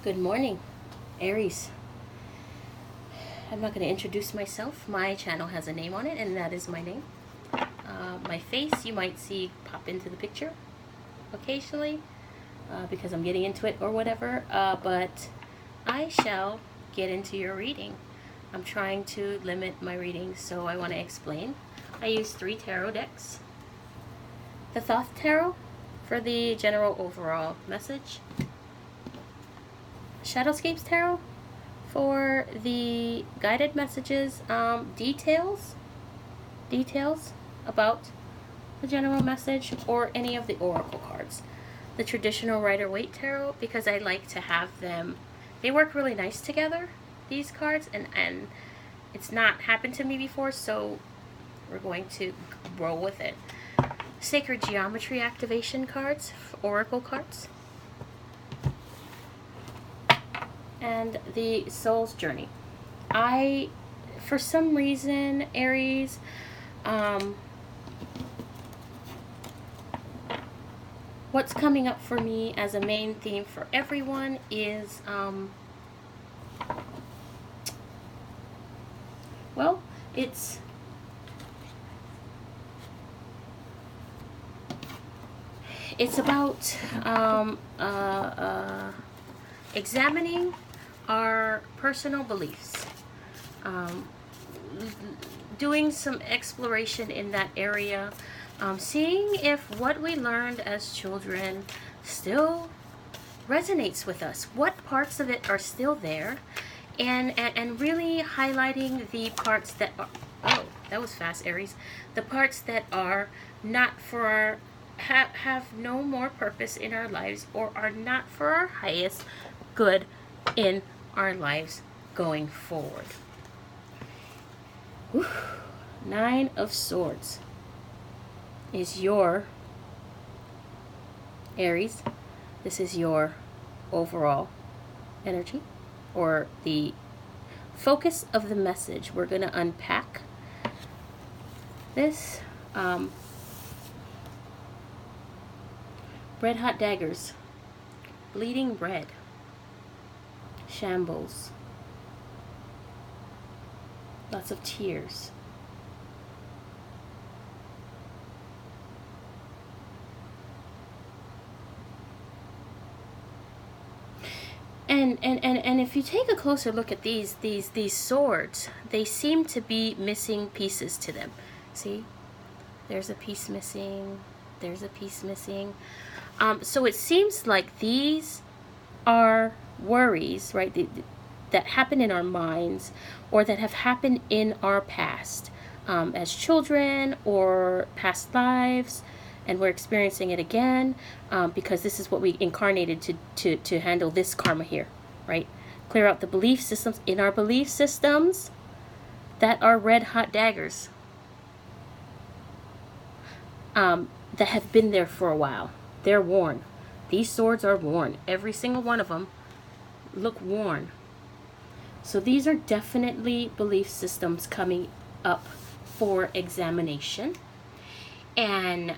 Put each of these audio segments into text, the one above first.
Good morning, Aries. I'm not going to introduce myself. My channel has a name on it, and that is my name. My face you might see pop into the picture occasionally because I'm getting into it or whatever, but I shall get into your reading. I'm trying to limit my readings, so I want to explain. I use 3 tarot decks. The Thoth Tarot for the general overall message. Shadowscapes Tarot for the guided messages, details about the general message, or any of the oracle cards. The traditional Rider-Waite Tarot, because I like to have them, they work really nice together, these cards, and it's not happened to me before, so we're going to roll with it. Sacred Geometry Activation cards, oracle cards. And the Soul's Journey. For some reason, Aries, what's coming up for me as a main theme for everyone is, well, it's about examining our personal beliefs, doing some exploration in that area, seeing if what we learned as children still resonates with us, what parts of it are still there, and really highlighting the parts that are, oh, that was fast, Aries, the parts that are not for our, have no more purpose in our lives, or are not for our highest good in our lives going forward. Whew. 9 of Swords is your Aries. This is your overall energy, or the focus of the message. We're going to unpack this. Red hot daggers, bleeding red, shambles, lots of tears. And if you take a closer look at these swords, they seem to be missing pieces to them. See? There's a piece missing. There's a piece missing. So it seems like these are worries, right, that happen in our minds, or that have happened in our past, as children or past lives, and we're experiencing it again, because this is what we incarnated to handle this karma here, right? Clear out the belief systems. In our belief systems that are red hot daggers, that have been there for a while. They're worn. These swords are worn. Every single one of them look worn. So these are definitely belief systems coming up for examination. And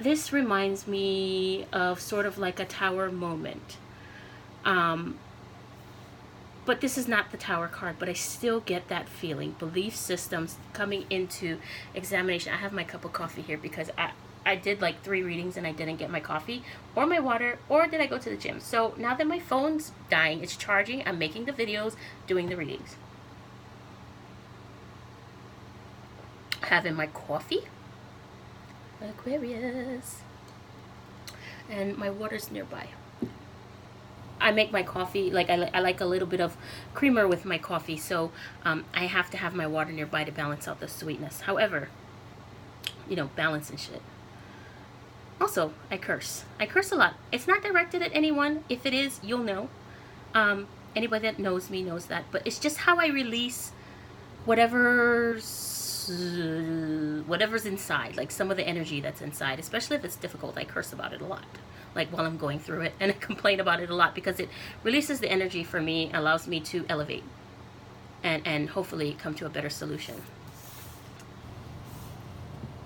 this reminds me of sort of like a tower moment. But this is not the tower card, but I still get that feeling. Belief systems coming into examination. I have my cup of coffee here because I did like 3 readings and I didn't get my coffee or my water, or did I go to the gym? So now that my phone's dying, it's charging, I'm making the videos, doing the readings. Having my coffee, Aquarius, and my water's nearby. I make my coffee, like I like a little bit of creamer with my coffee, so I have to have my water nearby to balance out the sweetness. However, you know, balance and shit. Also, I curse. I curse a lot. It's not directed at anyone. If it is, you'll know. Anybody that knows me knows that. But it's just how I release whatever's inside. Like some of the energy that's inside. Especially if it's difficult, I curse about it a lot. Like while I'm going through it. And I complain about it a lot because it releases the energy for me. Allows me to elevate. And hopefully come to a better solution.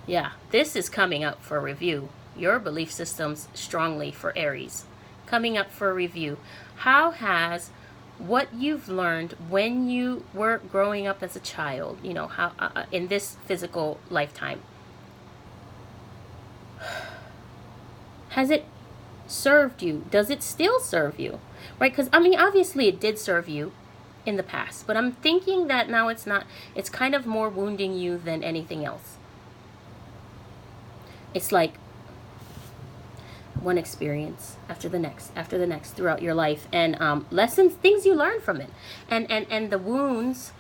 Yeah, this is coming up for review. Your belief systems strongly for Aries. coming up for review. How has what you've learned when you were growing up as a child, you know, how in this physical lifetime, has it served you? Does it still serve you? Right? Because, I mean, obviously it did serve you in the past, but I'm thinking that now it's not, it's kind of more wounding you than anything else. It's like one experience after the next throughout your life, and lessons, things you learn from it, and the wounds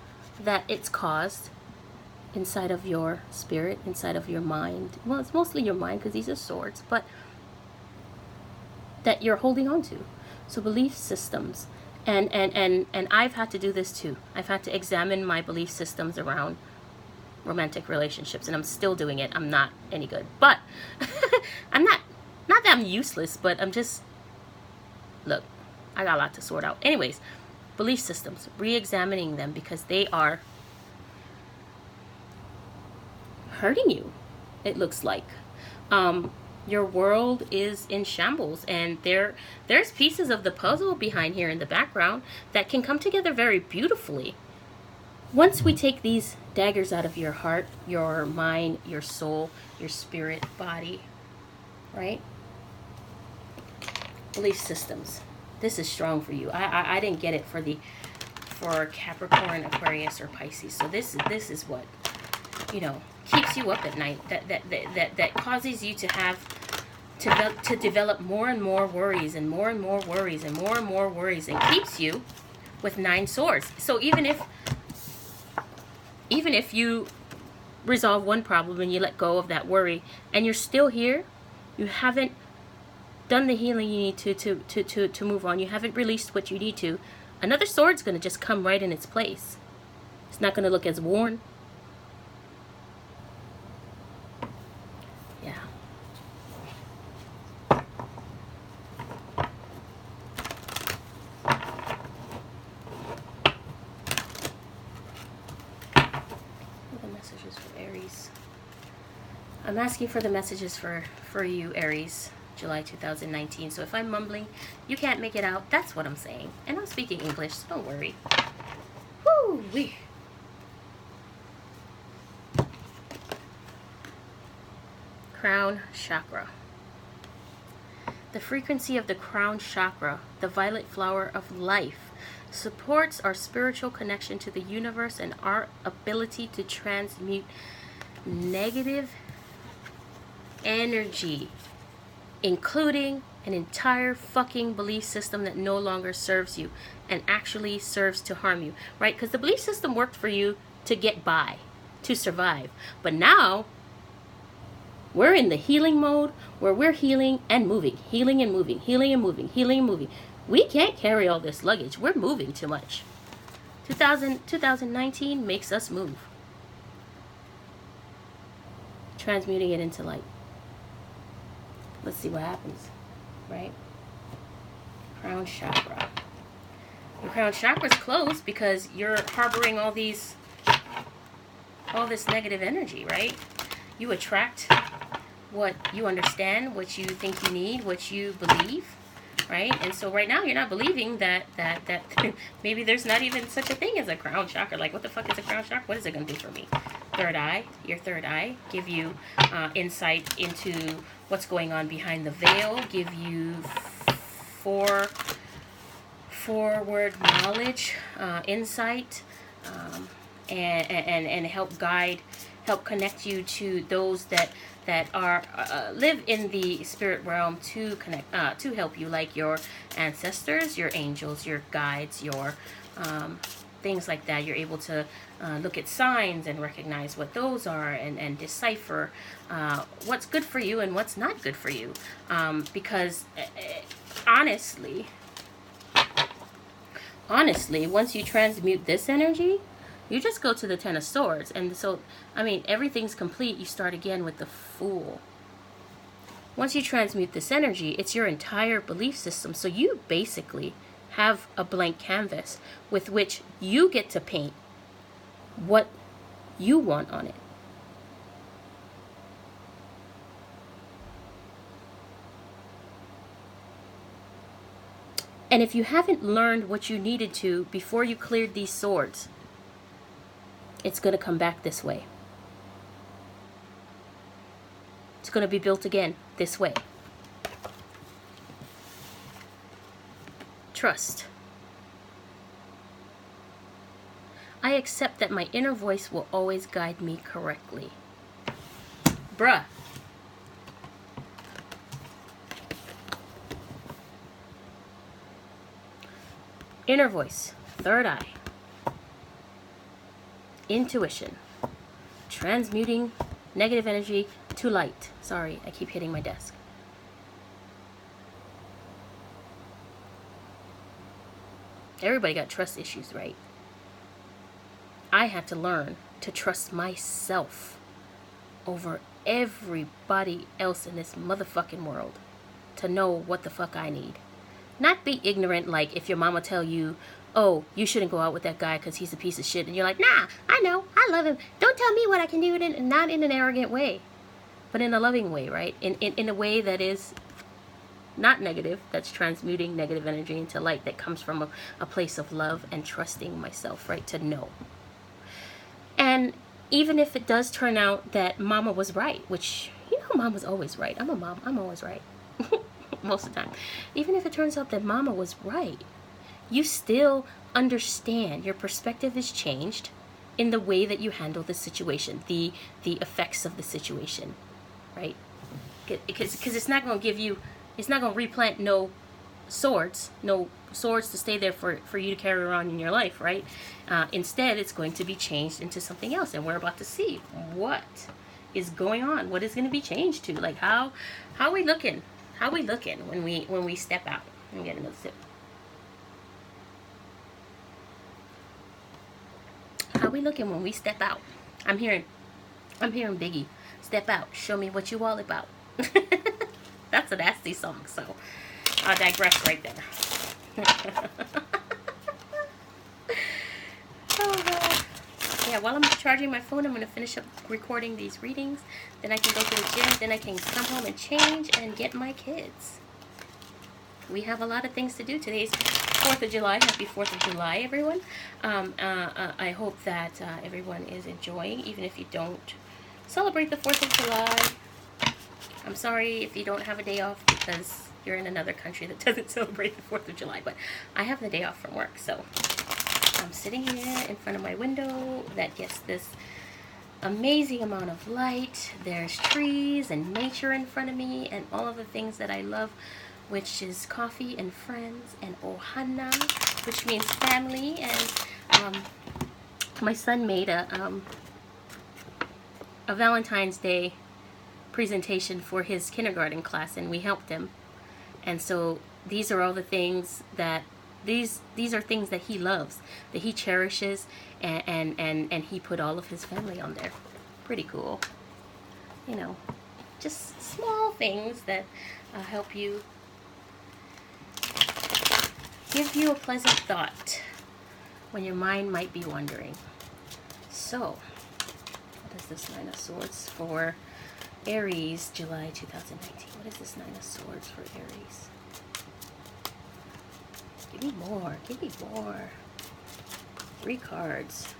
that it's caused inside of your spirit, inside of your mind. Well, it's mostly your mind because these are swords, but that you're holding on to. So belief systems, and I've had to do this too. I've had to examine my belief systems around romantic relationships, and I'm still doing it. I'm not any good, but I'm not that I'm useless, but I'm just, look, I got a lot to sort out. Anyways, belief systems, re-examining them, because they are hurting you, it looks like. Your world is in shambles, and there's pieces of the puzzle behind here in the background that can come together very beautifully. Once we take these daggers out of your heart, your mind, your soul, your spirit, body, right? Belief systems. This is strong for you. I didn't get it for Capricorn, Aquarius, or Pisces. So this is what, you know, keeps you up at night. That causes you to have to develop more and more worries, and more and more worries, and more and more worries, and keeps you with 9 swords. So even if you resolve one problem and you let go of that worry, and you're still here, you haven't done the healing you need to move on, you haven't released what you need to, another sword's going to just come right in its place. It's not going to look as worn. Yeah. The messages for Aries. I'm asking for the messages for you, Aries, July 2019. So if I'm mumbling, you can't make it out, that's what I'm saying. And I'm speaking English, so don't worry. Woo-wee. Crown chakra. The frequency of the crown chakra, the violet flower of life, supports our spiritual connection to the universe and our ability to transmute negative energy, including an entire fucking belief system that no longer serves you and actually serves to harm you, right? Because the belief system worked for you to get by, to survive. But now we're in the healing mode where we're healing and moving, healing and moving, healing and moving, healing and moving. We can't carry all this luggage. We're moving too much. 2019 makes us move. Transmuting it into light. Let's see what happens, right? Crown chakra. Your crown chakra is closed because you're harboring all this negative energy, right? You attract what you understand, what you think you need, what you believe, right? And so right now you're not believing that maybe there's not even such a thing as a crown chakra. Like, what the fuck is a crown chakra? What is it going to do for me? Third eye, your third eye, give you insight into what's going on behind the veil, give you forward knowledge, insight, and help guide, help connect you to those that are live in the spirit realm to connect, to help you, like your ancestors, your angels, your guides, your things like that. You're able to look at signs and recognize what those are, and decipher what's good for you and what's not good for you. Because honestly, once you transmute this energy, you just go to the Ten of Swords. And so, I mean, everything's complete. You start again with the Fool. Once you transmute this energy, it's your entire belief system. So you basically have a blank canvas with which you get to paint what you want on it. And if you haven't learned what you needed to before you cleared these swords, it's going to come back this way. It's going to be built again this way. Trust. I accept that my inner voice will always guide me correctly. Bruh. Inner voice, third eye, intuition, transmuting negative energy to light. Sorry, I keep hitting my desk. Everybody got trust issues, right? I had to learn to trust myself over everybody else in this motherfucking world to know what the fuck I need. Not be ignorant, like if your mama tell you, oh, you shouldn't go out with that guy because he's a piece of shit. And you're like, nah, I know, I love him. Don't tell me what I can do, and not in an arrogant way, but in a loving way, right? In a way that is not negative, that's transmuting negative energy into light, that comes from a place of love and trusting myself, right? To know. And even if it does turn out that mama was right, which, you know, mama's always right. I'm a mom, I'm always right. Most of the time. Even if it turns out that mama was right, you still understand. Your perspective is changed in the way that you handle the situation, the effects of the situation, right? Because it's not going to give you, it's not going to replant no swords to stay there for you to carry around in your life, right? Instead, it's going to be changed into something else, and we're about to see what is going on, what is going to be changed to, like how are we looking? How are we looking when we step out? Let me get another sip. How are we looking when we step out? I'm hearing Biggie, step out, show me what you all about. That's a nasty song, so I'll digress right there. Oh, God. Yeah, while I'm charging my phone, I'm going to finish up recording these readings. Then I can go to the gym. Then I can come home and change and get my kids. We have a lot of things to do. Today's 4th of July. Happy 4th of July, everyone. I hope that everyone is enjoying, even if you don't celebrate the 4th of July. I'm sorry if you don't have a day off because you're in another country that doesn't celebrate the 4th of July. But I have the day off from work, so I'm sitting here in front of my window that gets this amazing amount of light. There's trees and nature in front of me and all of the things that I love, which is coffee and friends and ohana, which means family. And my son made a Valentine's Day presentation for his kindergarten class, and we helped him. And so these are all the things that these are things that he loves, that he cherishes, and he put all of his family on there. Pretty cool. You know, just small things that help you, give you a pleasant thought when your mind might be wandering. So, what is this Nine of Swords for Aries, July 2019? What is this Nine of Swords for Aries? Give me more. Give me more. 3 cards.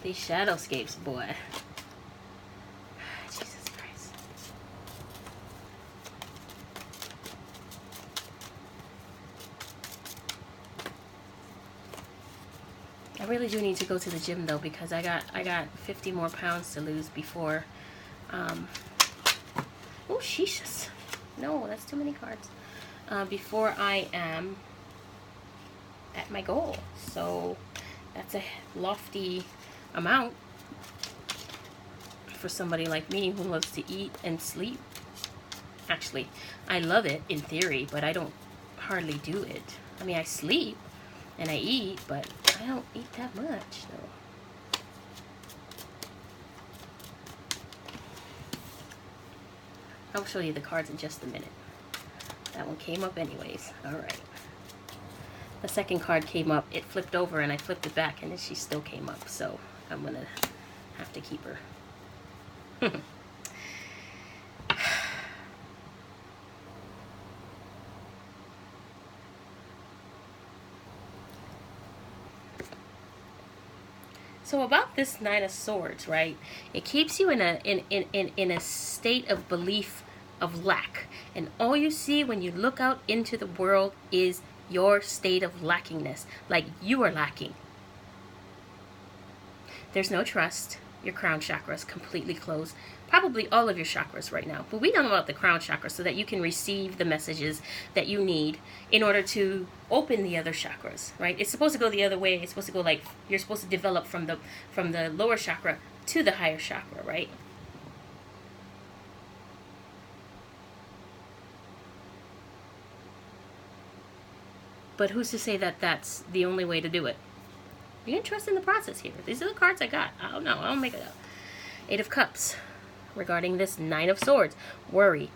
These shadowscapes, boy. Jesus Christ. I really do need to go to the gym though, because I got 50 more pounds to lose before oh sheesh. No, that's too many cards. Before I am at my goal. So that's a lofty amount for somebody like me who loves to eat and sleep. Actually, I love it in theory, but I don't hardly do it. I mean, I sleep and I eat, but I don't eat that much, though. I'll show you the cards in just a minute. That one came up anyways. All right. The second card came up. It flipped over and I flipped it back and then she still came up. So I'm going to have to keep her. So about this Nine of Swords, right? It keeps you in a state of belief of lack. And all you see when you look out into the world is your state of lackingness. Like you are lacking. There's no trust. Your crown chakra is completely closed. Probably all of your chakras right now. But we know about the crown chakra so that you can receive the messages that you need in order to open the other chakras, right? It's supposed to go the other way. It's supposed to go like, you're supposed to develop from the lower chakra to the higher chakra, right? But who's to say that that's the only way to do it? You can trust in the process here. These are the cards I got. I don't know. I don't make it up. Eight of Cups. Regarding this Nine of Swords. Worry.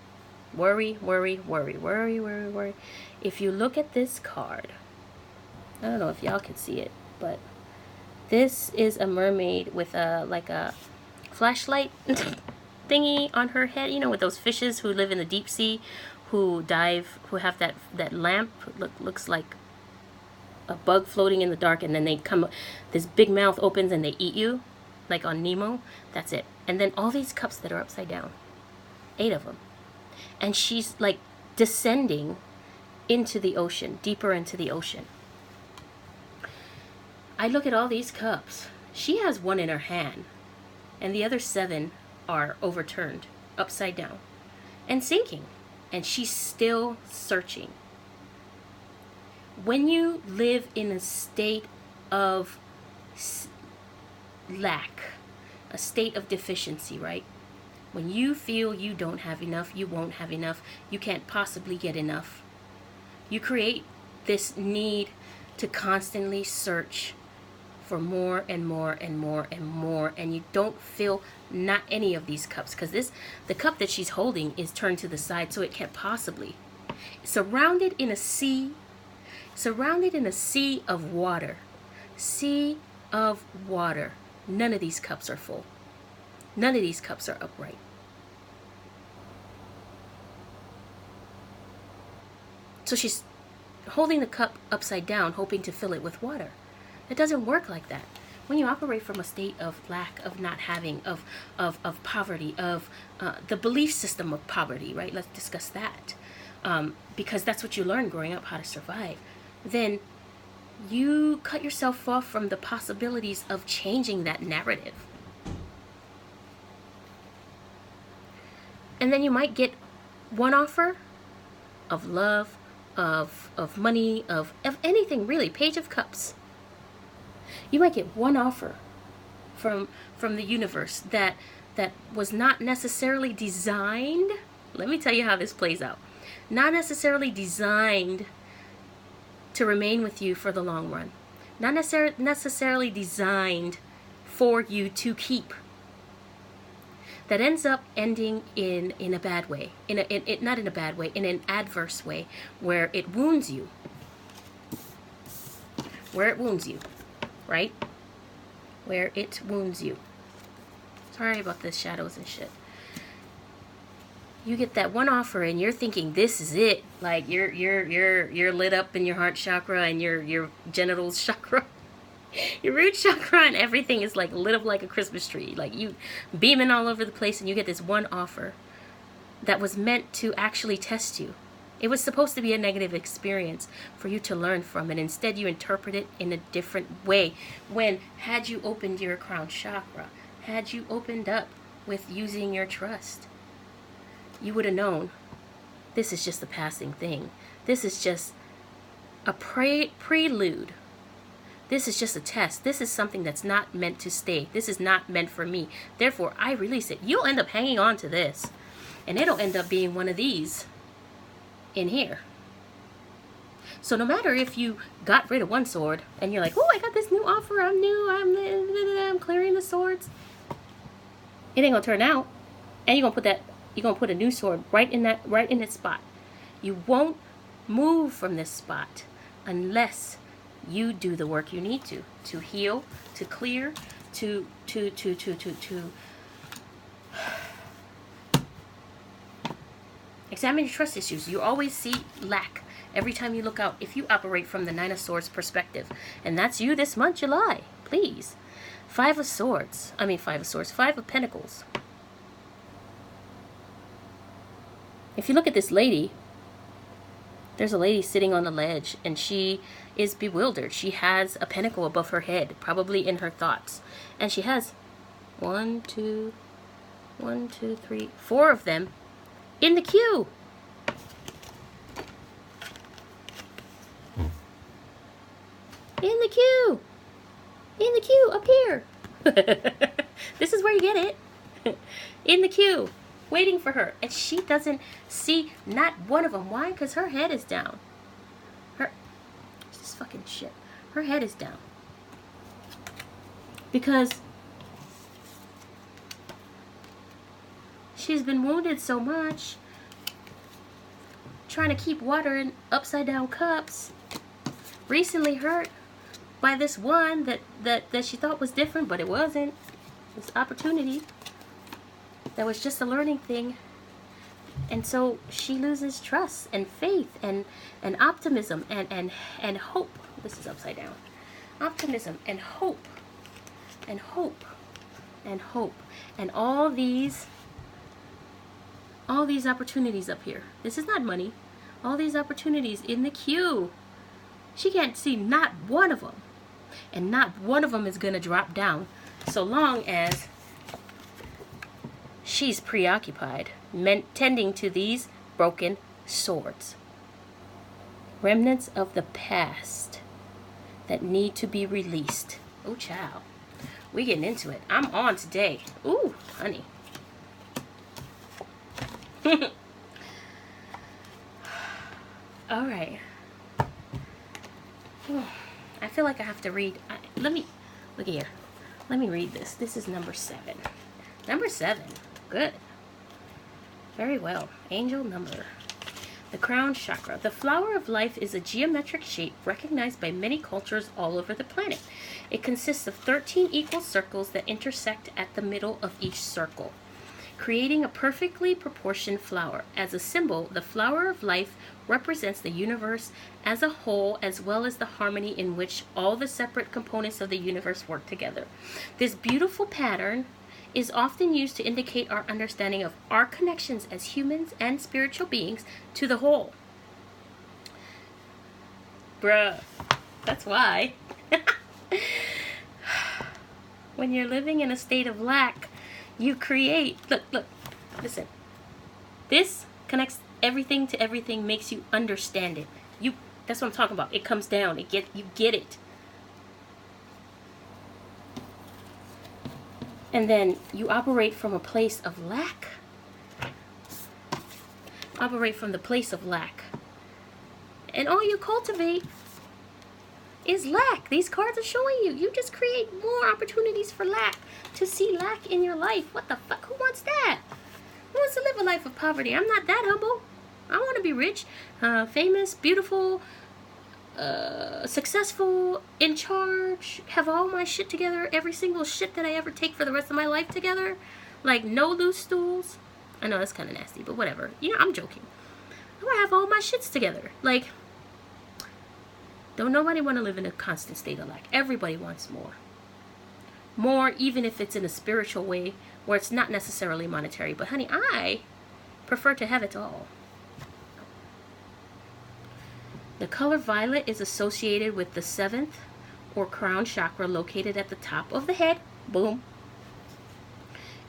Worry, worry, worry, worry, worry, worry. If you look at this card, I don't know if y'all can see it, but this is a mermaid with a like a flashlight thingy on her head. You know, with those fishes who live in the deep sea, who dive, who have that lamp. Looks like a bug floating in the dark, and then they come, this big mouth opens and they eat you, like on Nemo. That's it. And then all these cups that are upside down, 8 of them, and she's like descending into the ocean, deeper into the ocean. I look at all these cups. She has one in her hand, and the other 7 are overturned, upside down, and sinking, and she's still searching. When you live in a state of lack, a state of deficiency, right? When you feel you don't have enough, you won't have enough, you can't possibly get enough, you create this need to constantly search for more and more and more and more, and you don't fill not any of these cups, because the cup that she's holding is turned to the side, so it can't possibly. Surrounded in a sea of water. Sea of water. None of these cups are full. None of these cups are upright. So she's holding the cup upside down, hoping to fill it with water. It doesn't work like that. When you operate from a state of lack, of not having, of poverty, of the belief system of poverty, right? Let's discuss that. Because that's what you learn growing up, how to survive. Then you cut yourself off from the possibilities of changing that narrative. And then you might get one offer of love, of money, of anything really. Page of Cups. You might get one offer from the universe that was not necessarily designed. Let me tell you how this plays out. Not necessarily designed to remain with you for the long run. Not necessarily designed for you to keep. That ends up ending in a bad way. Not in a bad way, in an adverse way, where it wounds you. Where it wounds you, right? Where it wounds you. Sorry about the shadows and shit. You get that one offer and you're thinking this is it. Like you're lit up in your heart chakra and your genitals chakra. Your root chakra and everything is like lit up like a Christmas tree. Like you beaming all over the place, and you get this one offer that was meant to actually test you. It was supposed to be a negative experience for you to learn from, and instead you interpret it in a different way. When had you opened your crown chakra, had you opened up with using your trust, you would have known this is just a passing thing. This is just a prelude. This is just a test. This is something that's not meant to stay. This is not meant for me. Therefore, I release it. You'll end up hanging on to this, and it'll end up being one of these in here. So no matter if you got rid of one sword and you're like, oh, I got this new offer, I'm new, I'm clearing the swords, it ain't gonna turn out. And you're gonna put that You're going to put a new sword right in its spot. You won't move from this spot unless you do the work you need to heal, to clear, to examine your trust issues. You always see lack every time you look out if you operate from the Nine of Swords perspective. And that's you this month, July. Please. Five of Pentacles. If you look at this lady, there's a lady sitting on the ledge, and she is bewildered. She has a pentacle above her head, probably in her thoughts. And she has 4 of them in the queue. In the queue. In the queue, up here. This is where you get it. In the queue, waiting for her. And she doesn't see not one of them. Why? Because her head is down. This fucking shit. Her head is down. Because she's been wounded so much. Trying to keep water in upside down cups. Recently hurt by this one that she thought was different, but it wasn't. This opportunity that was just a learning thing. And so she loses trust and faith and optimism and hope. This is upside down. Optimism and hope and hope and hope and all these opportunities up here. This is not money. All these opportunities in the queue. She can't see not one of them. And not one of them is going to drop down so long as she's preoccupied, tending to these broken swords. Remnants of the past that need to be released. Oh, child. We getting into it. I'm on today. Ooh, honey. All right. I feel like I have to read. Look here. Let me read this. This is number 7. Number 7. Good. Very well. Angel number. The crown chakra. The flower of life is a geometric shape recognized by many cultures all over the planet. It consists of 13 equal circles that intersect at the middle of each circle, creating a perfectly proportioned flower. As a symbol, the flower of life represents the universe as a whole, as well as the harmony in which all the separate components of the universe work together. This beautiful pattern is often used to indicate our understanding of our connections as humans and spiritual beings to the whole. Bruh, that's why. When you're living in a state of lack, you create, look, listen. This connects everything to everything, makes you understand it. That's what I'm talking about. It comes down. You get it. And then you operate from a place of lack. Operate from the place of lack. And all you cultivate is lack. These cards are showing you. You just create more opportunities for lack. To see lack in your life. What the fuck? Who wants that? Who wants to live a life of poverty? I'm not that humble. I want to be rich, famous, beautiful, successful, in charge, have all my shit together, every single shit that I ever take for the rest of my life together. Like, no loose stools. I know that's kind of nasty, but whatever. I'm joking. I want to have all my shits together. Like, don't nobody want to live in a constant state of lack. Everybody wants more. More, even if it's in a spiritual way, where it's not necessarily monetary. But honey, I prefer to have it all. The color violet is associated with the 7th or crown chakra located at the top of the head. Boom.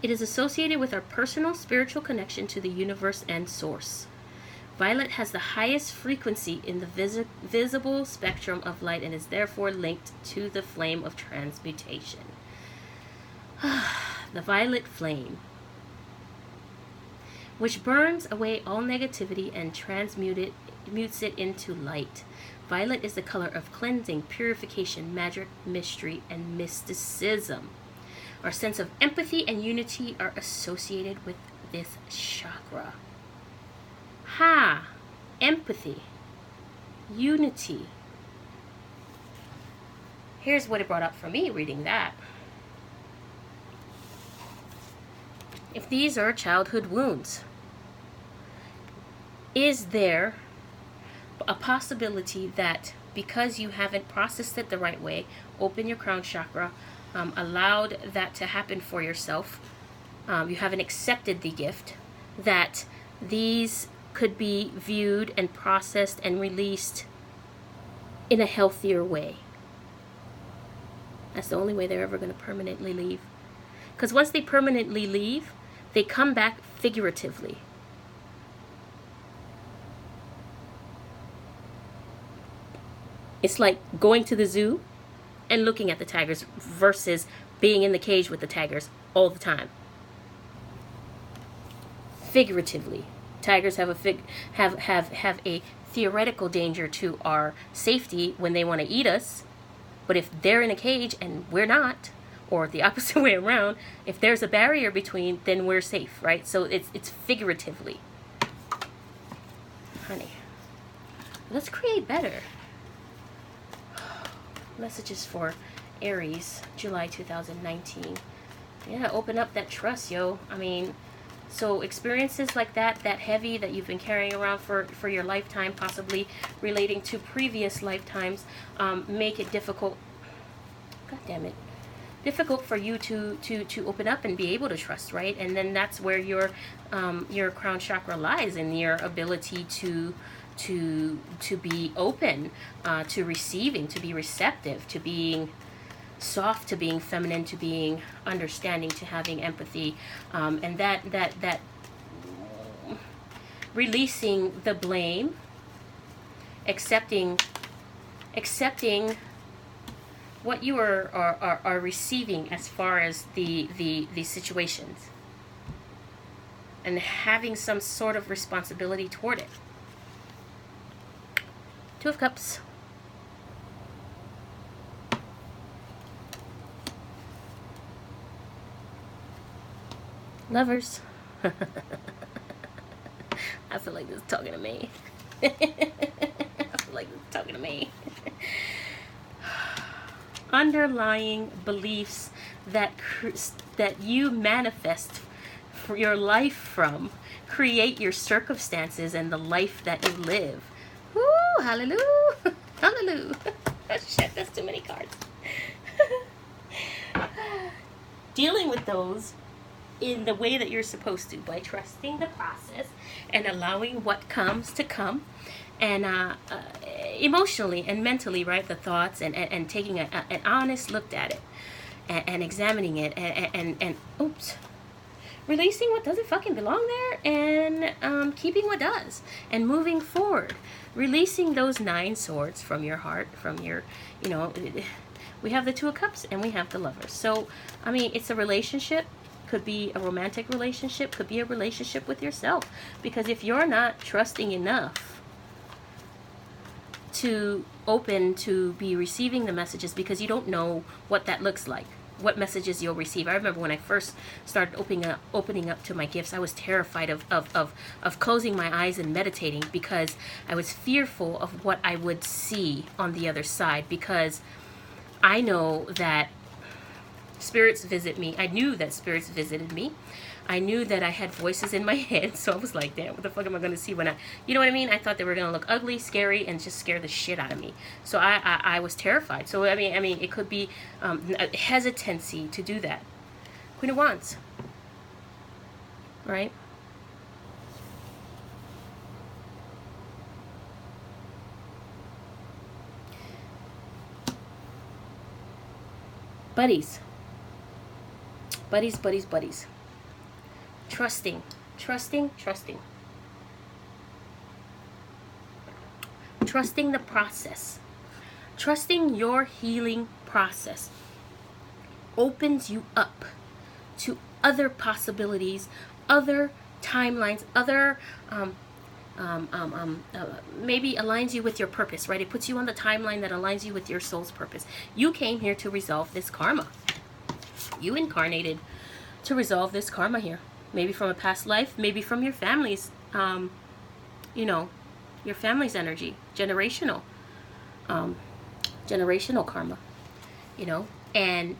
It is associated with our personal spiritual connection to the universe and source. Violet has the highest frequency in the visible spectrum of light and is therefore linked to the flame of transmutation. The violet flame, which burns away all negativity and transmutes it into light. Violet is the color of cleansing, purification, magic, mystery, and mysticism. Our sense of empathy and unity are associated with this chakra. Ha! Empathy. Unity. Here's what it brought up for me reading that. If these are childhood wounds, is there a possibility that because you haven't processed it the right way, open your crown chakra, allowed that to happen for yourself, you haven't accepted the gift, that these could be viewed and processed and released in a healthier way? That's the only way they're ever going to permanently leave. Because once they permanently leave, they come back figuratively. It's like going to the zoo and looking at the tigers versus being in the cage with the tigers all the time. Figuratively, tigers have a theoretical danger to our safety when they want to eat us. But if they're in a cage and we're not, or the opposite way around, if there's a barrier between, then we're safe, right? So it's figuratively. Honey, let's create better. Messages for Aries, July 2019. Yeah, open up that trust, yo. I mean, so experiences like that heavy that you've been carrying around for your lifetime, possibly relating to previous lifetimes, make it difficult. God damn it. Difficult for you to open up and be able to trust, right? And then that's where your crown chakra lies, in your ability to be open, to receiving, to be receptive, to being soft, to being feminine, to being understanding, to having empathy, and that releasing the blame, accepting what you are receiving as far as the situations, and having some sort of responsibility toward it. Two of Cups. Lovers. I feel like this is talking to me. I feel like this is talking to me. Underlying beliefs that you manifest for your life from create your circumstances and the life that you live. Woo! Hallelujah! Hallelujah! Shit, that's too many cards. Dealing with those in the way that you're supposed to, by trusting the process and allowing what comes to come, and emotionally and mentally, right, the thoughts, and taking an honest look at it, and examining it, and oops, releasing what doesn't fucking belong there, and keeping what does, and moving forward, releasing those 9 swords from your heart, from your, we have the Two of Cups and we have the Lovers. So I mean, it's a relationship. Could be a romantic relationship, could be a relationship with yourself, because if you're not trusting enough to open to be receiving the messages, because you don't know what that looks like, what messages you'll receive. I remember when I first started opening up to my gifts, I was terrified of closing my eyes and meditating, because I was fearful of what I would see on the other side, because I know that spirits visit me. I knew that spirits visited me. I knew that I had voices in my head, so I was like, damn, what the fuck am I going to see when you know what I mean? I thought they were going to look ugly, scary, and just scare the shit out of me. So I was terrified. So I mean, it could be a hesitancy to do that. Queen of Wands, right? Buddies. Buddies. Trusting. Trusting the process. Trusting your healing process opens you up to other possibilities, other timelines, other maybe aligns you with your purpose, right? It puts you on the timeline that aligns you with your soul's purpose. You came here to resolve this karma. You incarnated to resolve this karma here. maybe from a past life, maybe from your family's, you know, your family's energy, generational karma, you know, and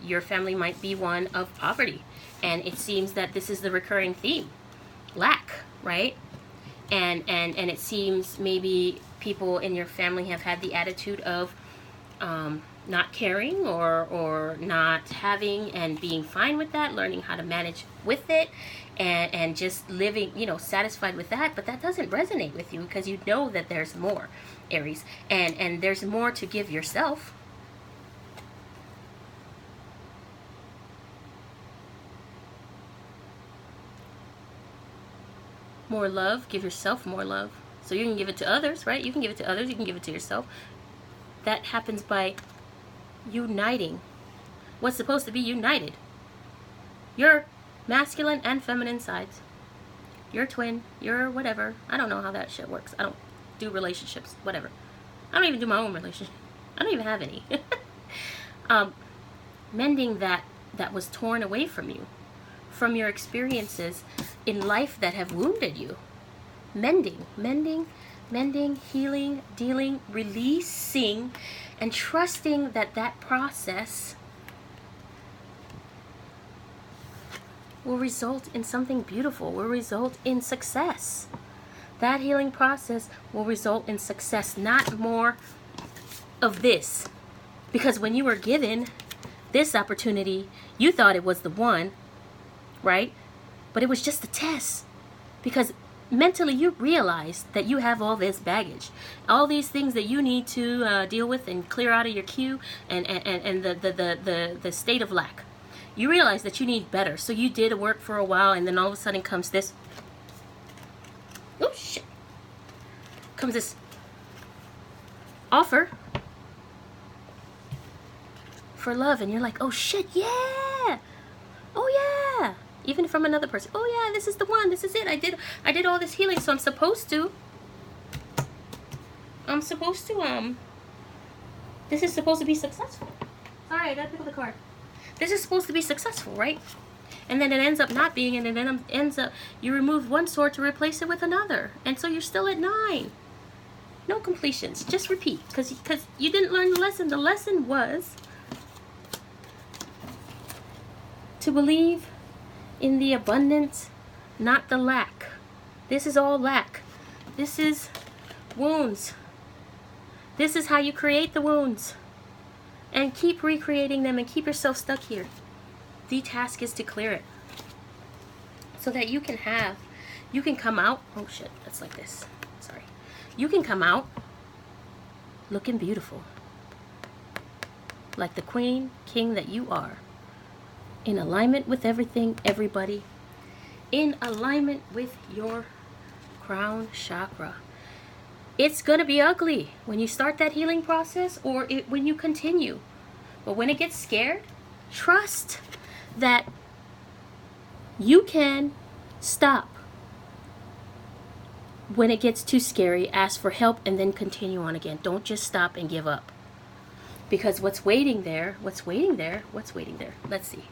your family might be one of poverty, and it seems that this is the recurring theme, lack, right? And it seems maybe people in your family have had the attitude of not caring or not having and being fine with that, learning how to manage with it, and just living, you know, satisfied with that. But that doesn't resonate with you because you know that there's more, Aries, and there's more to give yourself. More love, give yourself more love. So you can give it to others, right? You can give it to others, you can give it to yourself. That happens by uniting what's supposed to be united. Your masculine and feminine sides. Your twin, your whatever. I don't know how that shit works. I don't do relationships, whatever. I don't even do my own relationship. I don't even have any. Mending that was torn away from you, from your experiences in life that have wounded you. Mending, healing, dealing, releasing, and trusting that process will result in something beautiful, will result in success. That healing process will result in success, not more of this. Because when you were given this opportunity, you thought it was the one, right? But it was just a test. Because mentally you realize that you have all this baggage, all these things that you need to deal with and clear out of your queue, and the state of lack. You realize that you need better, so you did work for a while, and then all of a sudden comes this, oh shit, comes this offer for love, and you're like, oh shit, yeah, oh yeah. Even from another person. Oh yeah, this is the one. This is it. I did all this healing, so I'm supposed to. This is supposed to be successful. Sorry, I gotta pick up the card. This is supposed to be successful, right? And then it ends up not being, and then ends up, you remove one sword to replace it with another. And so you're still at 9. No completions. Just repeat. Because you didn't learn the lesson. The lesson was to believe in the abundance, not the lack. This is all lack. This is wounds. This is how you create the wounds. And keep recreating them and keep yourself stuck here. The task is to clear it. So that you can come out. Oh shit, that's like this. Sorry. You can come out looking beautiful. Like the queen, king that you are. In alignment with everything, everybody. In alignment with your crown chakra. It's going to be ugly when you start that healing process, or when you continue. But when it gets scared, trust that you can stop. When it gets too scary, ask for help and then continue on again. Don't just stop and give up. Because what's waiting there? Let's see.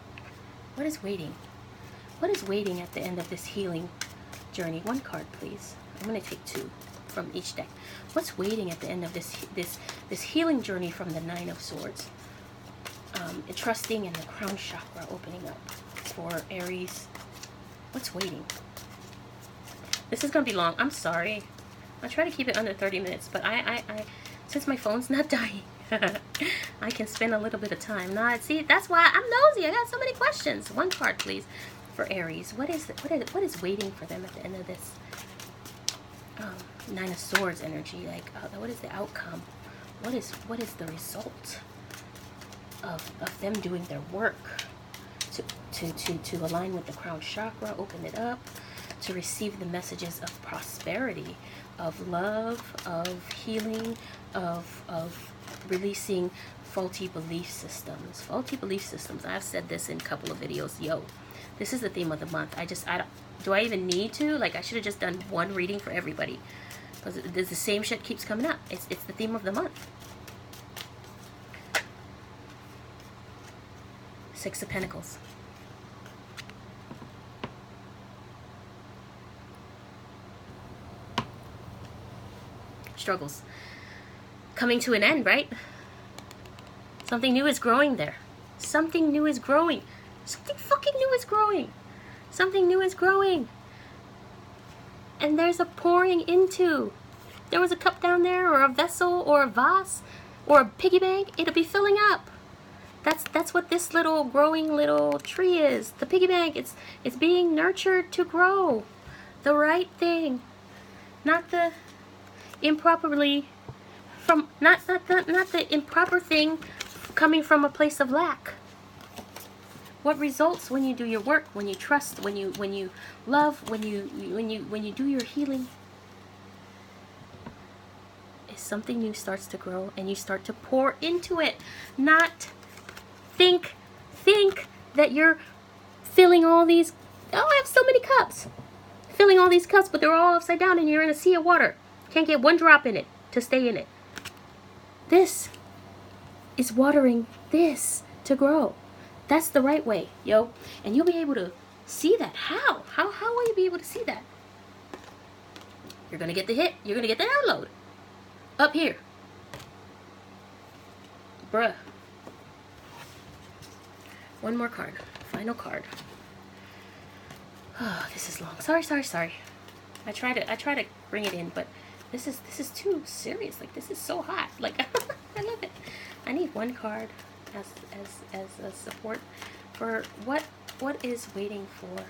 What is waiting? What is waiting at the end of this healing journey? One card, please. I'm going to take 2 from each deck. What's waiting at the end of this healing journey from the 9 of Swords? Trusting in the crown chakra opening up for Aries. What's waiting? This is going to be long. I'm sorry. I'll try to keep it under 30 minutes, but I since my phone's not dying, I can spend a little bit of time. Now, see, that's why I'm nosy. I got so many questions. One card, please, for Aries. What is waiting for them at the end of this 9 of Swords energy? Like, what is the outcome? What is the result of them doing their work to align with the crown chakra, open it up, to receive the messages of prosperity, of love, of healing, of releasing faulty belief systems. Faulty belief systems. I've said this in a couple of videos. Yo, this is the theme of the month. Do I even need to? Like, I should have just done one reading for everybody, because the same shit keeps coming up. It's the theme of the month. 6 of Pentacles. struggles coming to an end, right? Something new is growing there. Something new is growing. Something fucking new is growing. Something new is growing. And there's a pouring into. There was a cup down there, or a vessel, or a vase, or a piggy bank. It'll be filling up. That's what this little growing little tree is. The piggy bank. It's being nurtured to grow. The right thing, not the improperly from not the improper thing coming from a place of lack. What results when you do your work, when you trust, when you love, when you do your healing, is something new starts to grow, and you start to pour into it. Not think that you're filling all these, oh, I have so many cups. Filling all these cups, but they're all upside down, and you're in a sea of water. Can't get one drop in it to stay in it. This is watering this to grow. That's the right way, yo. And you'll be able to see that. How will you be able to see that? You're going to get the hit. You're going to get the download. Up here. Bruh. One more card. Final card. Oh, this is long. Sorry. I try to bring it in, but this is too serious. Like, this is so hot. Like, I love it. I need one card as a support for what is waiting for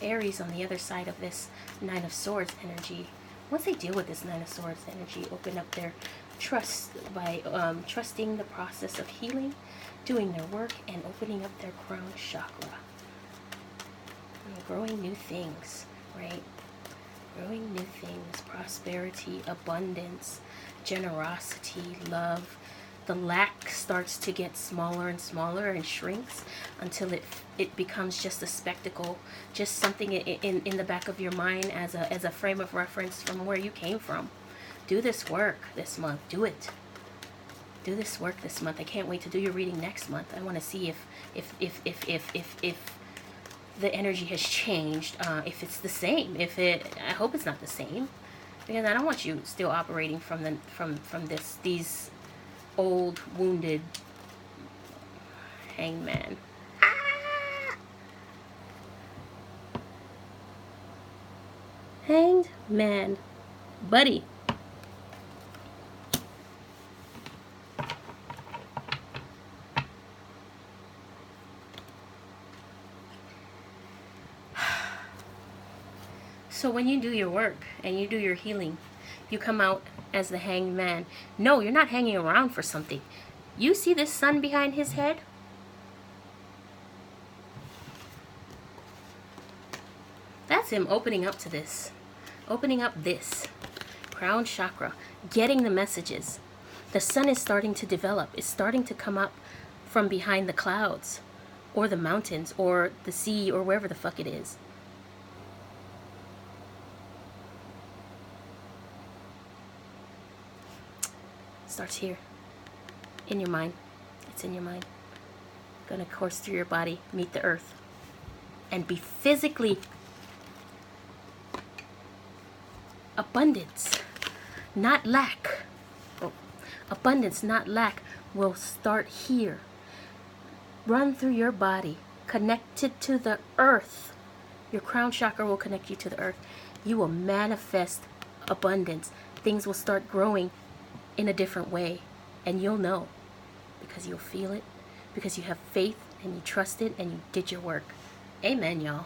Aries on the other side of this Nine of Swords energy. Once they deal with this Nine of Swords energy, open up their trust by trusting the process of healing, doing their work, and opening up their crown chakra. And growing new things, right? Growing new things, prosperity, abundance, generosity, love. The lack starts to get smaller and smaller and shrinks until it becomes just a spectacle, just something in the back of your mind as a frame of reference from where you came from. Do this work this month. Do it. Do this work this month. I can't wait to do your reading next month. I want to see if the energy has changed, if it's the same. I hope it's not the same, because I don't want you still operating from these old wounded hangman. Hanged man, buddy. So when you do your work and you do your healing, you come out as the hanged man. No, you're not hanging around for something. You see this sun behind his head? That's him opening up to this. Opening up this. Crown chakra. Getting the messages. The sun is starting to develop. It's starting to come up from behind the clouds, or the mountains, or the sea, or wherever the fuck it is. Starts here, in your mind. It's in your mind. Gonna course through your body, meet the earth, and be physically abundance, not lack. Oh, abundance, not lack, will start here. Run through your body, connected to the earth. Your crown chakra will connect you to the earth. You will manifest abundance. Things will start growing in a different way, and you'll know, because you'll feel it, because you have faith and you trust it and you did your work. Amen, y'all.